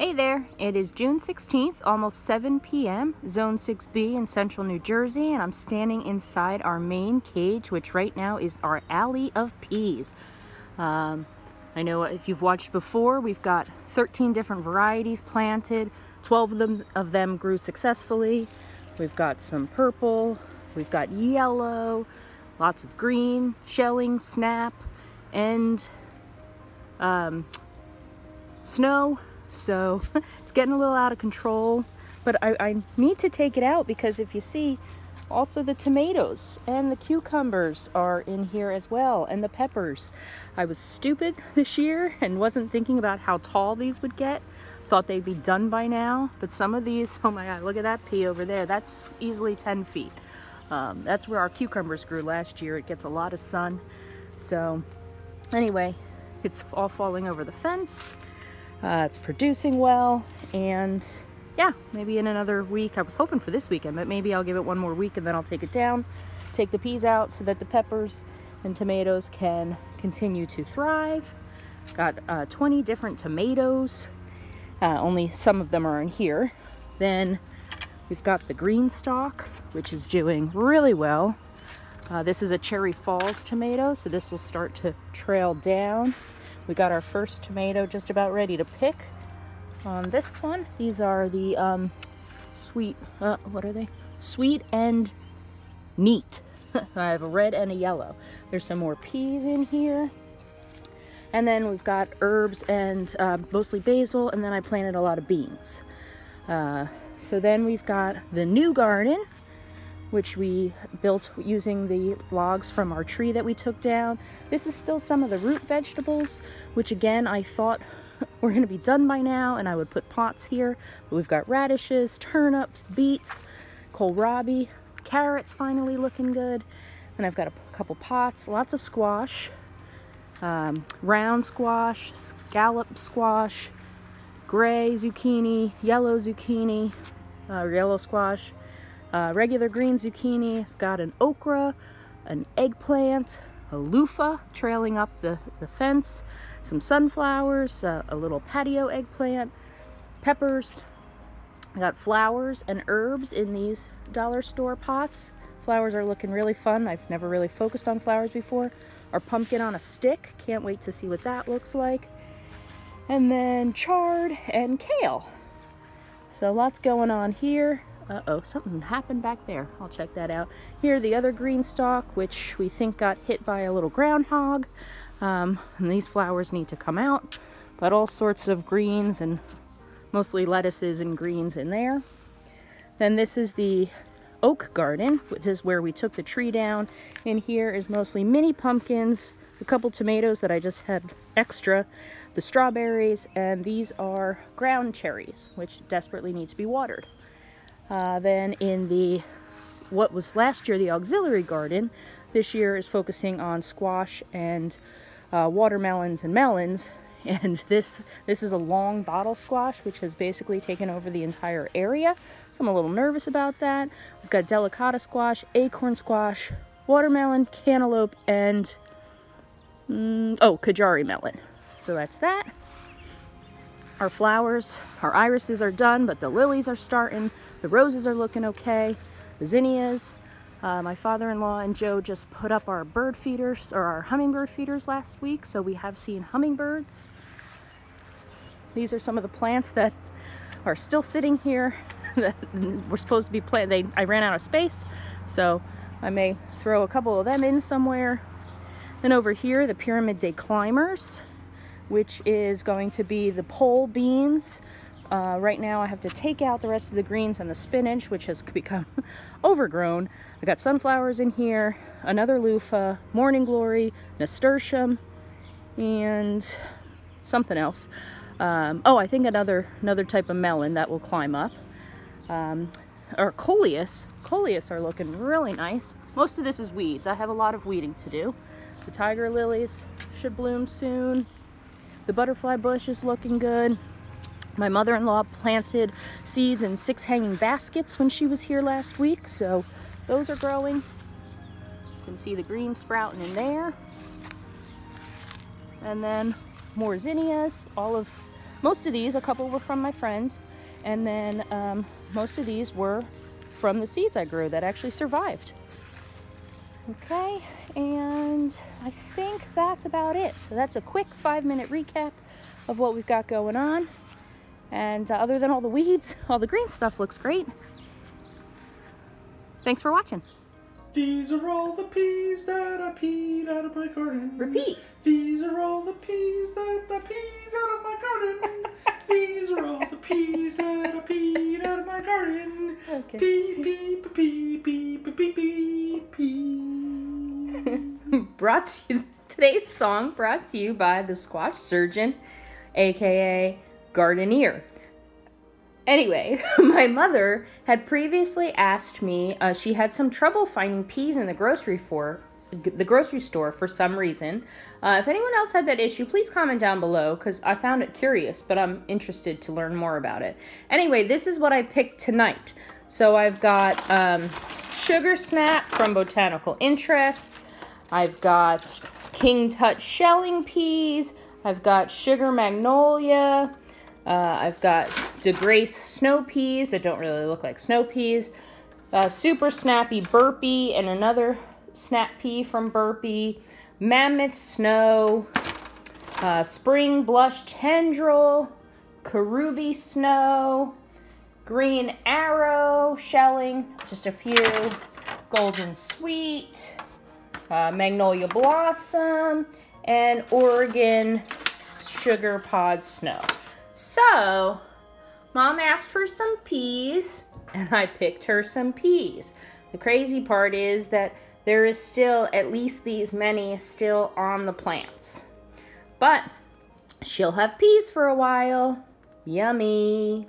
Hey there, it is June 16th, almost 7 p.m., Zone 6B in central New Jersey, and I'm standing inside our main cage, which right now is our alley of peas. I know if you've watched before, we've got 13 different varieties planted. 12 of them grew successfully. We've got some purple, we've got yellow, lots of green, shelling, snap, and snow. So it's getting a little out of control, but I need to take it out because if you see, also the tomatoes and the cucumbers are in here as well, and the peppers. I was stupid this year and wasn't thinking about how tall these would get. Thought they'd be done by now, but some of these, oh my god, look at that pea over there. That's easily 10 feet. That's where our cucumbers grew last year. It gets a lot of sun. So anyway, it's all falling over the fence. It's producing well, and yeah, maybe in another week. I was hoping for this weekend, but maybe I'll give it one more week and then I'll take it down, take the peas out so that the peppers and tomatoes can continue to thrive. Got 20 different tomatoes. Only some of them are in here. Then we've got the GreenStalk, which is doing really well. This is a Cherry Falls tomato, so this will start to trail down. We got our first tomato just about ready to pick on this one. These are the sweet, what are they? Sweet and neat. I have a red and a yellow. There's some more peas in here. And then we've got herbs and mostly basil, and then I planted a lot of beans. So then we've got the new garden, which we built using the logs from our tree that we took down. This is still some of the root vegetables, which again, I thought were gonna be done by now, and I would put pots here. But we've got radishes, turnips, beets, kohlrabi, carrots finally looking good. And I've got a couple pots, lots of squash, round squash, scallop squash, gray zucchini, yellow zucchini, yellow squash, regular green zucchini, got an okra, an eggplant, a loofah trailing up the fence, some sunflowers, a little patio eggplant, peppers. I got flowers and herbs in these dollar store pots. Flowers are looking really fun. I've never really focused on flowers before. Our pumpkin on a stick, can't wait to see what that looks like. And then chard and kale. So lots going on here. Uh-oh, something happened back there. I'll check that out. Here, the other GreenStalk, which we think got hit by a little groundhog. And these flowers need to come out. But all sorts of greens and mostly lettuces and greens in there. Then this is the oak garden, which is where we took the tree down. In here is mostly mini pumpkins, a couple tomatoes that I just had extra, the strawberries, and these are ground cherries, which desperately need to be watered. Then in the, what was last year the auxiliary garden, this year is focusing on squash and watermelons and melons. And this is a long bottle squash, which has basically taken over the entire area. So I'm a little nervous about that. We've got delicata squash, acorn squash, watermelon, cantaloupe, and Kajari melon. So that's that. Our flowers, our irises are done, but the lilies are starting. The roses are looking okay. The zinnias. My father-in-law and Joe just put up our bird feeders, or our hummingbird feeders last week, so we have seen hummingbirds. These are some of the plants that are still sitting here that were supposed to be planted. I ran out of space, so I may throw a couple of them in somewhere. Then over here, the Pyramid Day Climbers, which is going to be the pole beans. Right now I have to take out the rest of the greens and the spinach, which has become overgrown. I got sunflowers in here, another loofah, morning glory, nasturtium, and something else. I think another type of melon that will climb up. Or coleus. Coleus are looking really nice. Most of this is weeds. I have a lot of weeding to do. The tiger lilies should bloom soon. The butterfly bush is looking good. My mother-in-law planted seeds in 6 hanging baskets when she was here last week, so those are growing. You can see the green sprouting in there. And then more zinnias. All of most of these, a couple were from my friend, and then most of these were from the seeds I grew that actually survived. Okay, and I think that's about it. So that's a quick 5-minute recap of what we've got going on. And other than all the weeds, all the green stuff looks great. Thanks for watching. These are all the peas that I peed out of my garden. Repeat. These are all the peas that I peed out of my garden. These are all the peas that I peed out of my garden. Okay. Pee, pee, pee, pee, pee, pee, pee, pee. Brought to you, today's song brought to you by the squash surgeon, aka garden-eer. Anyway, my mother had previously asked me, she had some trouble finding peas in the grocery store for some reason. If anyone else had that issue, please comment down below, because I found it curious, but I'm interested to learn more about it. Anyway, this is what I picked tonight. So I've got Sugar Snap from Botanical Interests. I've got King Tut shelling peas. I've got Sugar Magnolia. I've got DeGrace snow peas that don't really look like snow peas. Super Snappy Burpee and another snap pea from Burpee. Mammoth Snow. Spring Blush Tendril. Karubi Snow. Green Arrow shelling. Just a few. Golden Sweet. Magnolia Blossom. And Oregon Sugar Pod Snow. So, Mom asked for some peas, and I picked her some peas. The crazy part is that there is still at least these many still on the plants. But she'll have peas for a while. Yummy.